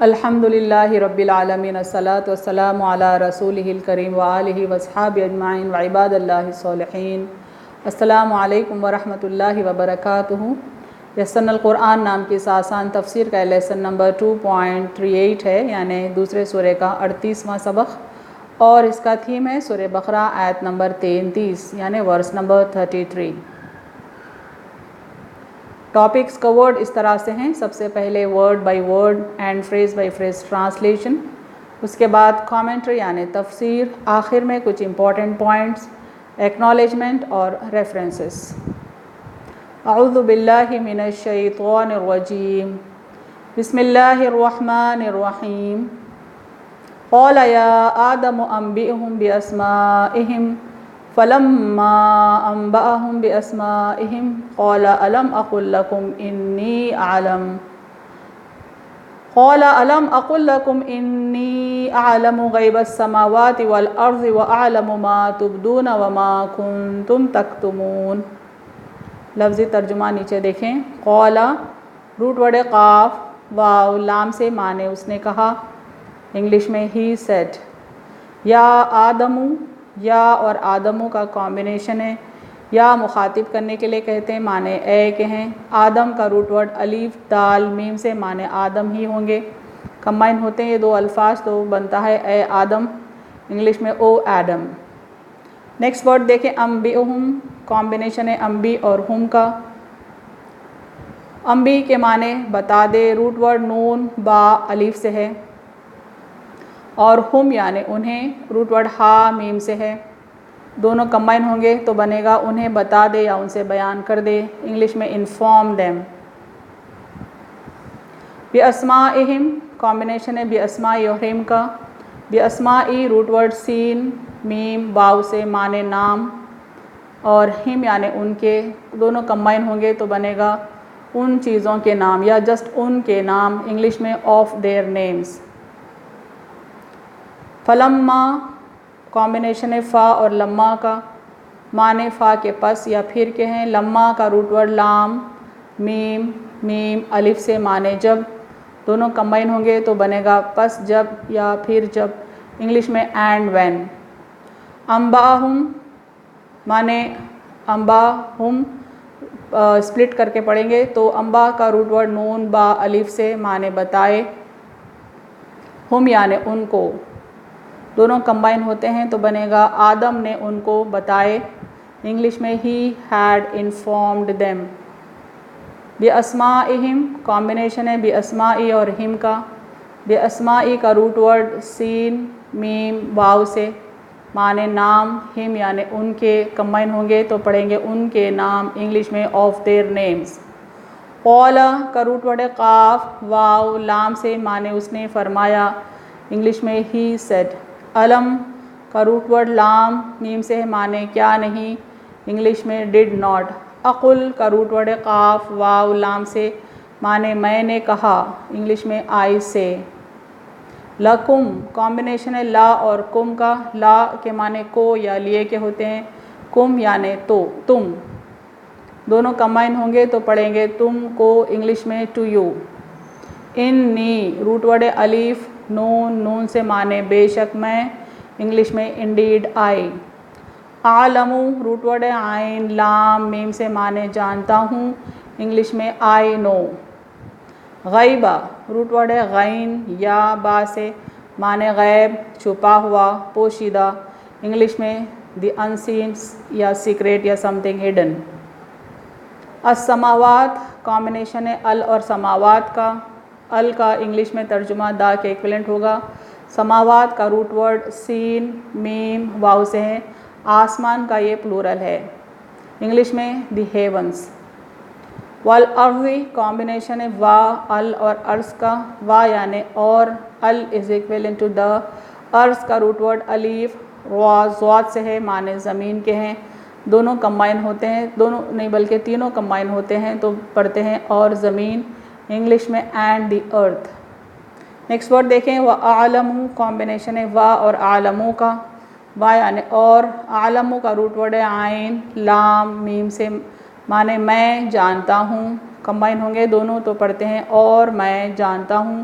الحمدللہ رب العالمین الصلاۃ والسلام علی رسولہ الکریم وآلہ واصحابہ اجمعین وعباد اللہ الصالحین۔ السلام علیکم ورحمۃ اللہ وبرکاتہ۔ یسرنا القرآن نام کی اس آسان تفسیر کا لیسن نمبر 2.38 ہے، یعنی دوسرے سورہ کا 38واں سبق، اور اس کا تھیم ہے سورہ بقرہ آیت نمبر 33 یعنی ورس نمبر 33۔ ٹاپکس کورڈ اس طرح سے ہیں، سب سے پہلے word by word and phrase by phrase translation, اس کے بعد کامنٹری یعنی تفسیر، آخر میں کچھ امپورٹنٹ پوائنٹس، ایکنالجمنٹ اور ریفرنسز۔ اعوذ باللہ من الشیطان الرجیم، بسم اللہ الرحمن الرحیم۔ قال یا آدم انبئهم باسمائهم فلما انبأهم باسمائهم قال الم اقل لكم انی اعلم غیب السماوات والارض واعلم ما تبدون وما کنتم تکتمون۔ لفظی ترجمہ نیچے دیکھیں۔ قال روٹ ورڈ قاف واو لام سے معنی اس نے کہا، انگلش میں ہی سیڈ۔ یا آدمو، یا اور آدمو کا کمبینیشن ہے، یا مخاطب کرنے کے لیے کہتے ہیں، معنی اے کے ہیں۔ آدم کا روٹ ورڈ الف دال میم سے معنی آدم ہی ہوں گے، کمبائن ہوتے ہیں یہ دو الفاظ تو بنتا ہے اے آدم، انگلش میں او ایڈم۔ نیکسٹ ورڈ دیکھیں، انبئہم، کمبینیشن ہے انبی اور ہم کا۔ انبی کے معنی بتا دے، روٹ ورڈ نون با الف سے ہے، اور ہم یعنی انہیں، روٹ ورڈ ہا میم سے ہے، دونوں کمبائن ہوں گے تو بنے گا انہیں بتا دے یا ان سے بیان کر دے، انگلش میں انفارم دیم۔ بِأَسْمَائِهِمْ کمبینیشن ہے بِأَسْمَاءِ اور ہم کا۔ بِأَسْمَاءِ روٹ ورڈ سین میم واو سے معنی نام، اور ہم یعنی ان کے، دونوں کمبائن ہوں گے تو بنے گا ان چیزوں کے نام یا جسٹ ان کے نام، انگلش میں آف دیئر نیمز۔ فلما کمبینیشن ہے فا اور لما کا، معنی فا کے پس یا پھر کے ہیں۔ لما کا روٹ ورڈ لام میم میم الف سے معنی جب، دونوں کمبائن ہوں گے تو بنے گا پس جب یا پھر جب، انگلش میں اینڈ وین۔ انباہم معنی انباہم سپلٹ کر کے پڑھیں گے تو انبا کا روٹ ورڈ نون با الف سے معنی بتائے، ہم یعنی ان کو، دونوں کمبائن ہوتے ہیں تو بنے گا آدم نے ان کو بتائے، انگلش میں ہی ہیڈ انفارمڈ دیم۔ بِأَسْمَائِهِمْ کمبینیشن ہے بِأَسْمَاءِ اور ہم کا۔ بِأَسْمَاءِ کا روٹ ورڈ سین میم واو سے معنی نام، ہم یعنی ان کے، کمبائن ہوں گے تو پڑھیں گے ان کے نام، انگلش میں آف دیئر نیمز۔ قال کا روٹ ورڈ قاف واو لام سے معنی اس نے فرمایا، انگلش میں ہی سیڈ۔ علم کا روٹ ورڈ لام میم سے معنی کیا نہیں، انگلش میں ڈڈ ناٹ۔ اقل کا روٹ ورڈ قاف واو لام سے معنی میں نے کہا، انگلش میں آئی سے۔ لکم کمبینیشن ہے لا اور کم کا۔ لا کے معنی کو یا لیے کے ہوتے ہیں، کم یعنی تو، تم، دونوں کمبائن ہوں گے تو پڑھیں گے تم کو، انگلش میں ٹو یو۔ انی روٹ ورڈ الف نون نون سے معنی بے شک میں، انگلش میں انڈیڈ آئی۔ اعلم روٹ ورڈ عین لام میم سے معنی جانتا ہوں، انگلش میں آئی نو۔ غیبہ روٹ ورڈ غین یا با سے معنی غیب، چھپا ہوا، پوشیدہ، انگلش میں دی انسین یا سیکریٹ یا سم تھنگ ہڈن۔ السماوات کمبینیشن ہے ال اور سماوات کا۔ ال کا انگلش میں ترجمہ دا کے ایکویلنٹ ہوگا۔ سماوات کا روٹ ورڈ سین میم واو سے ہے، آسمان کا یہ پلورل ہے، انگلش میں دی ہیونز۔ والارض کمبینیشن ہے وا ال اور ارض کا۔ وا یعنی اور، ال از ایکویلنٹ ٹو دا۔ ارض کا روٹ ورڈ الف را ضاد سے ہے، معنی زمین کے ہیں، دونوں کمبائن ہوتے ہیں، دونوں نہیں بلکہ تینوں کمبائن ہوتے ہیں تو پڑھتے ہیں اور زمین، انگلش میں and the earth. Next word دیکھیں، وَأَعْلَمُ کمبینیشن ہے وا اور عالموں کا۔ وا یعنی اور، عالموں کا روٹ ورڈ ہے عین لام میم سے معنی میں جانتا ہوں، کمبائن ہوں گے دونوں تو پڑھتے ہیں اور میں جانتا ہوں،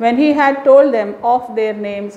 when he had told them of their names,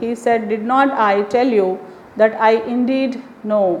he said did not I tell you that I indeed know,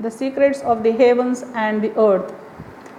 the secrets of the heavens and the earth,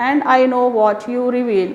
and I know what you reveal,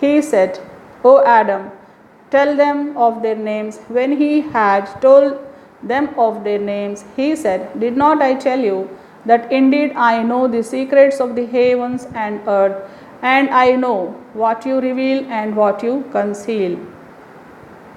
He said, O Adam, tell them of their names. When he had told them of their names, he said, did not I tell you that indeed I know the secrets of the heavens and earth, and I know what you reveal and what you conceal।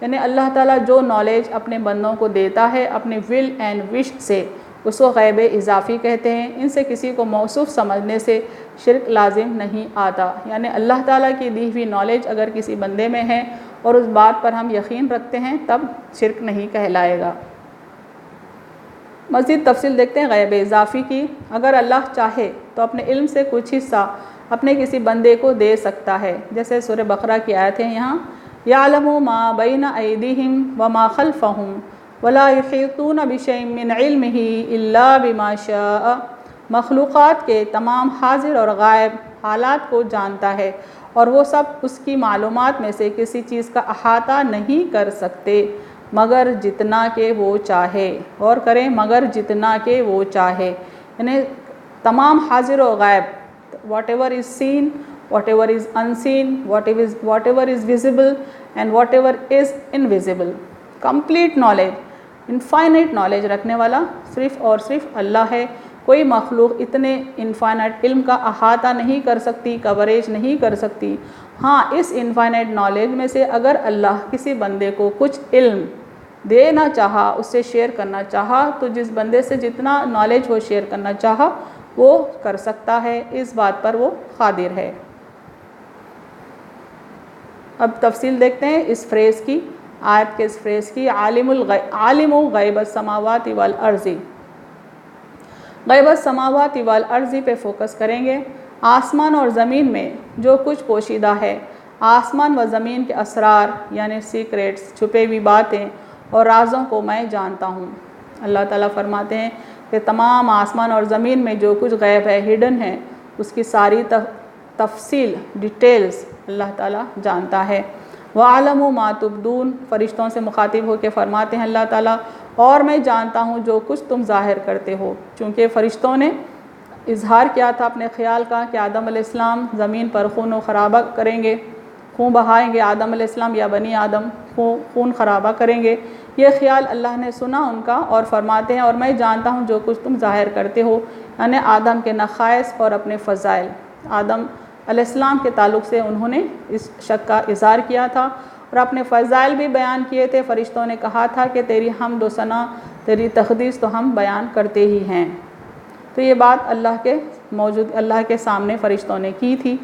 یعنی اللہ تعالیٰ جو knowledge اپنے بندوں کو دیتا ہے اپنے will and wish سے، اس کو غیب اضافی کہتے ہیں۔ ان سے کسی کو موصوف سمجھنے سے شرک لازم نہیں آتا، یعنی اللہ تعالیٰ کی دی ہوئی نالج اگر کسی بندے میں ہے اور اس بات پر ہم یقین رکھتے ہیں تب شرک نہیں کہلائے گا۔ مزید تفصیل دیکھتے ہیں غیب اضافی کی۔ اگر اللہ چاہے تو اپنے علم سے کچھ حصہ اپنے کسی بندے کو دے سکتا ہے، جیسے سورہ بقرہ کی آیت ہے یہاں یعلم ما بین ایدیہم وما خلفہم ولا یحیطون بشیء من علمہ الا بما شاء۔ مخلوقات کے تمام حاضر اور غائب حالات کو جانتا ہے اور وہ سب اس کی معلومات میں سے کسی چیز کا احاطہ نہیں کر سکتے مگر جتنا کہ وہ چاہے، اور کریں مگر جتنا کہ وہ چاہے، یعنی تمام حاضر و غائب، whatever is seen, whatever is unseen, whatever is visible and whatever is invisible، complete knowledge، infinite knowledge رکھنے والا صرف اور صرف اللہ ہے۔ کوئی مخلوق اتنے انفائنائٹ علم کا احاطہ نہیں کر سکتی، کوریج نہیں کر سکتی۔ ہاں، اس انفائنائٹ نالج میں سے اگر اللہ کسی بندے کو کچھ علم دینا چاہا، اس سے شیئر کرنا چاہا، تو جس بندے سے جتنا نالج وہ شیئر کرنا چاہا وہ کر سکتا ہے، اس بات پر وہ قادر ہے۔ اب تفصیل دیکھتے ہیں اس فریز کی، آیت کے اس فریز کی، عالم غیب السماوات والارض۔ غیب السماوات والارض پہ فوکس کریں گے۔ آسمان اور زمین میں جو کچھ پوشیدہ ہے، آسمان و زمین کے اسرار یعنی سیکریٹس، چھپے ہوئی باتیں اور رازوں کو میں جانتا ہوں۔ اللہ تعالیٰ فرماتے ہیں کہ تمام آسمان اور زمین میں جو کچھ غیب ہے، ہڈن ہے، اس کی ساری تفصیل، ڈیٹیلز اللہ تعالیٰ جانتا ہے۔ وَعَلَمُ مَا تُبْدُونَ، فرشتوں سے مخاطب ہو کے فرماتے ہیں اللہ تعالیٰ، اور میں جانتا ہوں جو کچھ تم ظاہر کرتے ہو، چونکہ فرشتوں نے اظہار کیا تھا اپنے خیال کا کہ آدم علیہ السلام زمین پر خون و خرابہ کریں گے، خون بہائیں گے، آدم علیہ السلام یا بنی آدم خون خرابہ کریں گے۔ یہ خیال اللہ نے سنا ان کا، اور فرماتے ہیں اور میں جانتا ہوں جو کچھ تم ظاہر کرتے ہو، یعنی آدم کے نقائص اور اپنے فضائل۔ آدم علیہ السلام کے تعلق سے انہوں نے اس شک کا اظہار کیا تھا اور اپنے فضائل بھی بیان کیے تھے۔ فرشتوں نے کہا تھا کہ تیری حمد و ثنا، تیری تقدیس تو ہم بیان کرتے ہی ہیں۔ تو یہ بات اللہ کے سامنے فرشتوں نے کی تھی۔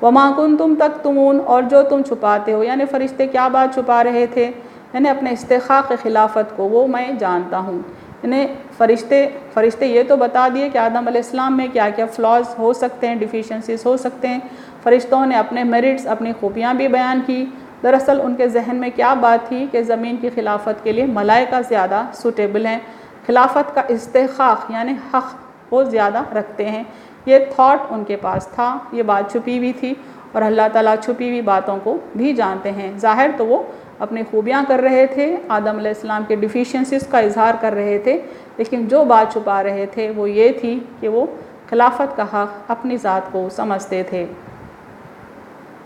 وَمَا كُنْتُمْ تَكْتُمُونَ، اور جو تم چھپاتے ہو، یعنی فرشتے کیا بات چھپا رہے تھے، یعنی اپنے استحقاق خلافت کو، وہ میں جانتا ہوں۔ یعنی فرشتے یہ تو بتا دیے کہ آدم علیہ السلام میں کیا کیا فلاز ہو سکتے ہیں، ڈیفیشنسیز ہو سکتے ہیں۔ فرشتوں نے اپنے میرٹس، اپنی خوبیاں بھی بیان کی۔ دراصل ان کے ذہن میں کیا بات تھی کہ زمین کی خلافت کے لیے ملائکہ زیادہ سوٹیبل ہیں، خلافت کا استحقاق یعنی حق وہ زیادہ رکھتے ہیں۔ یہ تھاٹ ان کے پاس تھا، یہ بات چھپی ہوئی تھی، اور اللہ تعالیٰ چھپی ہوئی باتوں کو بھی جانتے ہیں۔ ظاہر تو وہ اپنی خوبیاں کر رہے تھے، آدم علیہ السلام کے ڈیفیشنسیز کا اظہار کر رہے تھے، لیکن جو بات چھپا رہے تھے وہ یہ تھی کہ وہ خلافت کا حق اپنی ذات کو سمجھتے تھے۔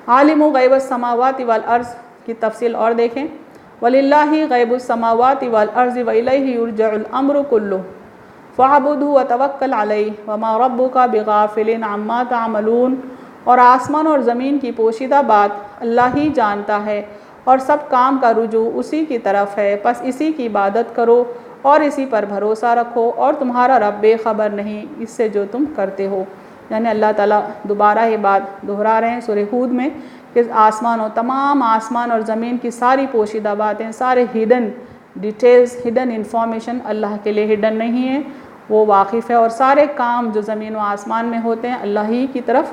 عالم غیب السماوات والارض کی تفصیل اور دیکھیں۔ وَلِلَّهِ غیب السماوات والارض وَإِلَيْهِ يُرْجَعُ الْأَمْرُ كُلُّهُ فَاعْبُدْهُ وَتَوَكَّلْ عَلَيْهِ وَمَا رَبُّكَ بِغَافِلٍ عَمَّا تَعْمَلُونَ، اور آسمان اور زمین کی پوشیدہ بات اللہ ہی جانتا ہے، اور سب کام کا رجوع اسی کی طرف ہے، پس اسی کی عبادت کرو اور اسی پر بھروسہ رکھو، اور تمہارا رب بے خبر نہیں اس سے جو تم کرتے ہو۔ یعنی اللہ تعالیٰ دوبارہ یہ بات دہرا رہے ہیں سورہ ہود میں کہ تمام آسمان اور زمین کی ساری پوشیدہ باتیں، سارے ہڈن ڈیٹیلز، ہڈن انفارمیشن اللہ کے لیے ہڈن نہیں ہے، وہ واقف ہے، اور سارے کام جو زمین و آسمان میں ہوتے ہیں اللہ ہی کی طرف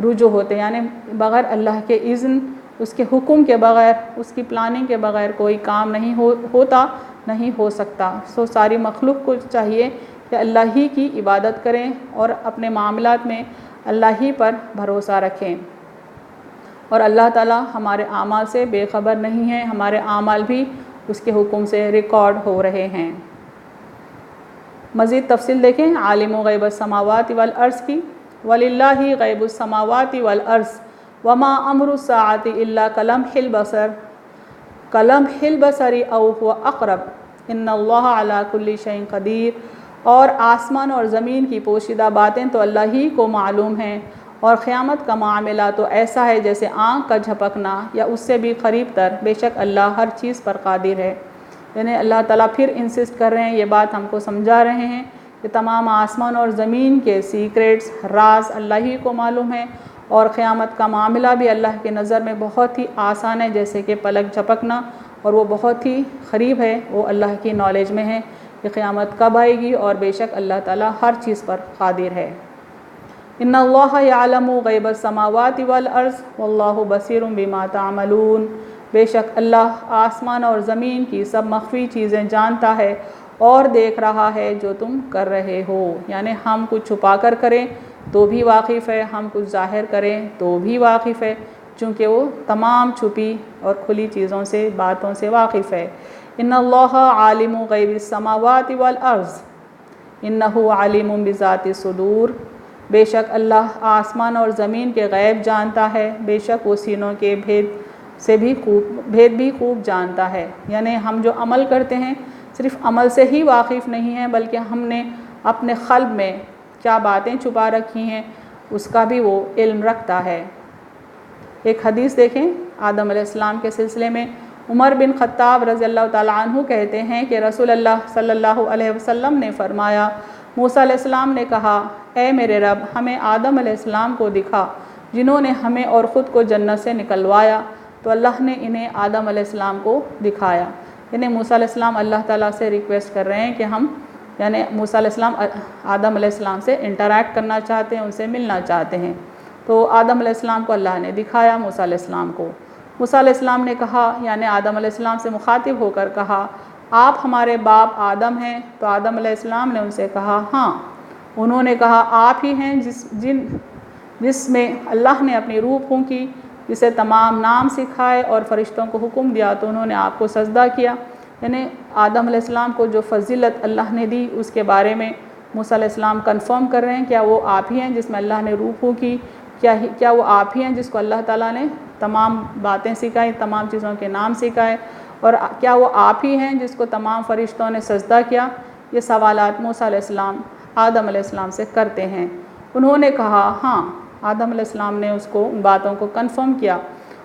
رجوع ہوتے ہیں، یعنی بغیر اللہ کے اذن، اس کے حکم کے بغیر، اس کی پلاننگ کے بغیر کوئی کام نہیں ہوتا، نہیں ہو سکتا۔ ساری مخلوق کو چاہیے کہ اللہ ہی کی عبادت کریں اور اپنے معاملات میں اللہ ہی پر بھروسہ رکھیں، اور اللہ تعالیٰ ہمارے اعمال سے بے خبر نہیں ہے، ہمارے اعمال بھی اس کے حکم سے ریکارڈ ہو رہے ہیں۔ مزید تفصیل دیکھیں عالم غیب السماوات والارض کی۔ وَلِلَّهِ غیب السماوات والارض وَمَا أَمْرُ السَّاعَةِ إِلَّا كَلَمْحِ الْبَصَرِ أَوْ هُوَ أَقْرَبُ إِنَّ اللَّهَ عَلَى كُلِّ شَيْءٍ قَدِيرٌ، اور آسمان اور زمین کی پوشیدہ باتیں تو اللہ ہی کو معلوم ہیں، اور قیامت کا معاملہ تو ایسا ہے جیسے آنکھ کا جھپکنا یا اس سے بھی قریب تر، بے شک اللہ ہر چیز پر قادر ہے۔ یعنی اللہ تعالیٰ پھر انسسٹ کر رہے ہیں، یہ بات ہم کو سمجھا رہے ہیں کہ تمام آسمان اور زمین کے سیکریٹس، راز اللہ ہی کو معلوم ہے، اور قیامت کا معاملہ بھی اللہ کے نظر میں بہت ہی آسان ہے، جیسے کہ پلک جھپکنا، اور وہ بہت ہی قریب ہے، وہ اللہ کی نالج میں ہے کہ قیامت کب آئے گی، اور بے شک اللہ تعالیٰ ہر چیز پر قادر ہے۔ ان اللہ یعلم غیب السماوات والارض واللہ بصیر بما تعملون، بے شک اللہ آسمان اور زمین کی سب مخفی چیزیں جانتا ہے اور دیکھ رہا ہے جو تم کر رہے ہو۔ یعنی ہم کچھ چھپا کر کریں تو بھی واقف ہے، ہم کچھ ظاہر کریں تو بھی واقف ہے، چونکہ وہ تمام چھپی اور کھلی چیزوں سے، باتوں سے واقف ہے۔ ان اللہ عالم غیب السماوات والارض انہ علیم بذات الصدور، بے شک اللہ آسمان اور زمین کے غیب جانتا ہے، بے شک وہ سینوں کے بھید بھی خوب جانتا ہے۔ یعنی ہم جو عمل کرتے ہیں صرف عمل سے ہی واقف نہیں ہیں، بلکہ ہم نے اپنے قلب میں کیا باتیں چھپا رکھی ہیں اس کا بھی وہ علم رکھتا ہے۔ ایک حدیث دیکھیں آدم علیہ السلام کے سلسلے میں، عمر بن خطاب رضی اللہ تعالیٰ عنہ کہتے ہیں کہ رسول اللہ صلی اللہ علیہ وسلم نے فرمایا، موسیٰ علیہ السلام نے کہا، اے میرے رب، ہمیں آدم علیہ السلام کو دکھا جنہوں نے ہمیں اور خود کو جنت سے نکلوایا، تو اللہ نے انہیں آدم علیہ السلام کو دکھایا۔ یعنی موسیٰ علیہ السلام اللہ تعالیٰ سے ریکویسٹ کر رہے ہیں کہ ہم، یعنی موسیٰ علیہ السلام آدم علیہ السلام سے انٹریکٹ کرنا چاہتے ہیں، ان سے ملنا چاہتے ہیں، تو آدم علیہ السلام کو اللہ نے دکھایا موسیٰ علیہ السلام کو۔ موسیٰ علیہ السلام نے کہا، یعنی آدم علیہ السلام سے مخاطب ہو کر کہا، آپ ہمارے باپ آدم ہیں؟ تو آدم علیہ السلام نے ان سے کہا ہاں۔ انہوں نے کہا، آپ ہی ہیں جس میں اللہ نے اپنی روح پھونکی، جسے تمام نام سکھائے اور فرشتوں کو حکم دیا تو انہوں نے آپ کو سجدہ کیا۔ یعنی آدم علیہ السلام کو جو فضیلت اللہ نے دی اس کے بارے میں موسیٰ علیہ السلام کنفرم کر رہے ہیں، کیا وہ آپ ہی ہیں جس میں اللہ نے روح پھونکی؟ کیا وہ آپ ہی ہیں جس کو اللہ تعالیٰ نے تمام باتیں سکھائی، تمام چیزوں کے نام سکھائے؟ اور کیا وہ آپ ہی ہیں جس کو تمام فرشتوں نے سجدہ کیا؟ یہ سوالات موسیٰ علیہ السلام آدم علیہ السلام سے کرتے ہیں۔ انہوں نے کہا ہاں۔ آدم علیہ السلام نے ان باتوں کو کنفرم کیا۔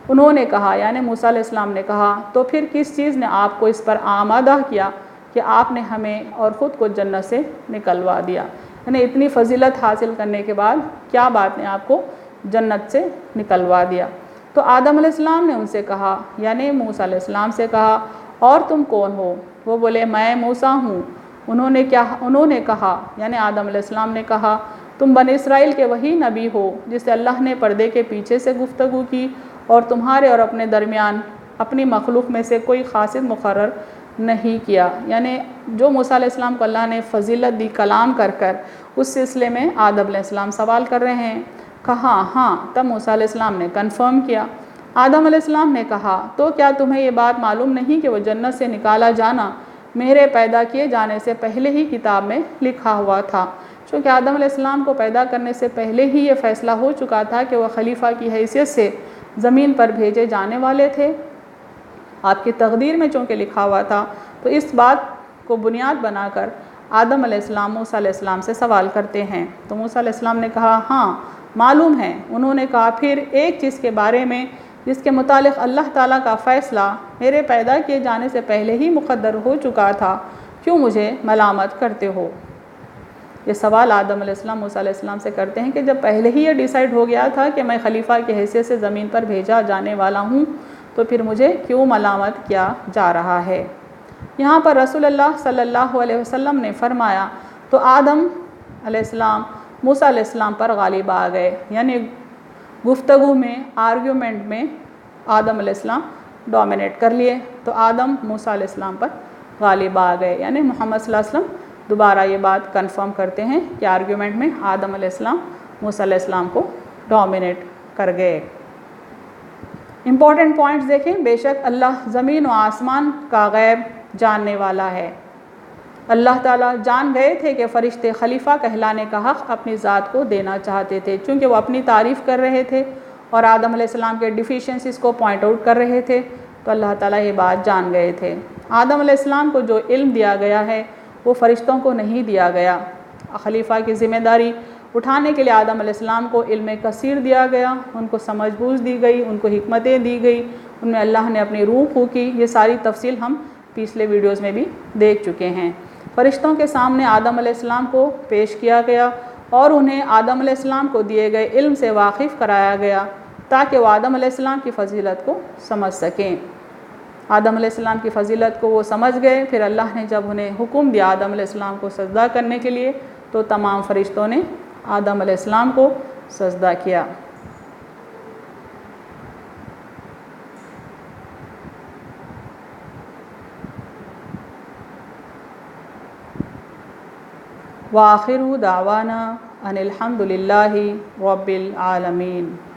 انہوں نے کہا، یعنی موسیٰ علیہ السلام نے کہا، تو پھر کس چیز نے آپ کو اس پر آمادہ کیا کہ آپ نے ہمیں اور خود کو جنت سے نکلوا دیا؟ یعنی اتنی فضیلت حاصل کرنے کے بعد کیا بات نے آپ کو جنت سے نکلوا دیا؟ تو آدم علیہ السلام نے ان سے کہا، یعنی موسیٰ علیہ السلام سے کہا، اور تم کون ہو؟ وہ بولے، میں موسیٰ ہوں۔ انہوں نے کہا، یعنی آدم علیہ السلام نے کہا، تم بنی اسرائیل کے وہی نبی ہو جس سے اللہ نے پردے کے پیچھے سے گفتگو کی اور تمہارے اور اپنے درمیان اپنی مخلوق میں سے کوئی خاصد مقرر نہیں کیا۔ یعنی جو موسیٰ علیہ السلام کو اللہ نے فضیلت دی کلام کر اس سلسلے میں آدم علیہ السلام سوال کر رہے ہیں۔ کہا ہاں۔ تب موسیٰ علیہ السلام نے کنفرم کیا۔ آدم علیہ السلام نے کہا، تو کیا تمہیں یہ بات معلوم نہیں کہ وہ جنت سے نکالا جانا میرے پیدا کیے جانے سے پہلے ہی کتاب میں لکھا ہوا تھا؟ چونکہ آدم علیہ السلام کو پیدا کرنے سے پہلے ہی یہ فیصلہ ہو چکا تھا کہ وہ خلیفہ کی حیثیت سے زمین پر بھیجے جانے والے تھے۔ آپ کی تقدیر میں چونکہ لکھا ہوا تھا، تو اس بات کو بنیاد بنا کر آدم علیہ السلام موسیٰ علیہ السلام سے سوال کرتے ہیں۔ تو موسیٰ علیہ السلام نے کہا ہاں معلوم ہے۔ انہوں نے کہا، پھر ایک چیز کے بارے میں جس کے متعلق اللہ تعالیٰ کا فیصلہ میرے پیدا کیے جانے سے پہلے ہی مقدر ہو چکا تھا، کیوں مجھے ملامت کرتے ہو؟ یہ سوال آدم علیہ السلام موسیٰ علیہ السلام سے کرتے ہیں کہ جب پہلے ہی یہ ڈیسائیڈ ہو گیا تھا کہ میں خلیفہ کی حیثیت سے زمین پر بھیجا جانے والا ہوں، تو پھر مجھے کیوں ملامت کیا جا رہا ہے؟ یہاں پر رسول اللہ صلی اللہ علیہ وسلم نے فرمایا، تو آدم علیہ السلام موسیٰ علیہ السلام پر غالب آ گئے۔ یعنی گفتگو میں، آرگیومنٹ میں آدم علیہ السلام ڈومینیٹ کر لیے، تو آدم موسیٰ علیہ السلام پر غالب آ گئے۔ یعنی محمد صلی اللہ علیہ وسلم دوبارہ یہ بات کنفرم کرتے ہیں کہ آرگیومنٹ میں آدم علیہ السلام موسیٰ علیہ السلام کو ڈومینیٹ کر گئے۔ امپورٹنٹ پوائنٹس دیکھیں، بے شک اللہ زمین و آسمان کا غیب جاننے والا ہے۔ اللہ تعالیٰ جان گئے تھے کہ فرشتے خلیفہ کہلانے کا حق اپنی ذات کو دینا چاہتے تھے، چونکہ وہ اپنی تعریف کر رہے تھے اور آدم علیہ السلام کے ڈیفیشنسیز کو پوائنٹ آؤٹ کر رہے تھے، تو اللہ تعالیٰ یہ بات جان گئے تھے۔ آدم علیہ السلام کو جو علم دیا گیا ہے وہ فرشتوں کو نہیں دیا گیا۔ خلیفہ کی ذمہ داری اٹھانے کے لیے آدم علیہ السلام کو علم کثیر دیا گیا، ان کو سمجھ بوجھ دی گئی، ان کو حکمتیں دی گئی، ان میں اللہ نے اپنی روح پھونکی۔ یہ ساری تفصیل ہم پچھلے ویڈیوز میں بھی دیکھ چکے ہیں۔ فرشتوں کے سامنے آدم علیہ السلام کو پیش کیا گیا اور انہیں آدم علیہ السلام کو دیے گئے علم سے واقف کرایا گیا تاکہ وہ آدم علیہ السلام کی فضیلت کو سمجھ سکیں۔ آدم علیہ السلام کی فضیلت کو وہ سمجھ گئے۔ پھر اللہ نے جب انہیں حکم دیا آدم علیہ السلام کو سجدہ کرنے کے لیے تو تمام فرشتوں نے آدم علیہ السلام کو سجدہ کیا۔ وآخر دعوانا ان الحمد للہ رب العالمین۔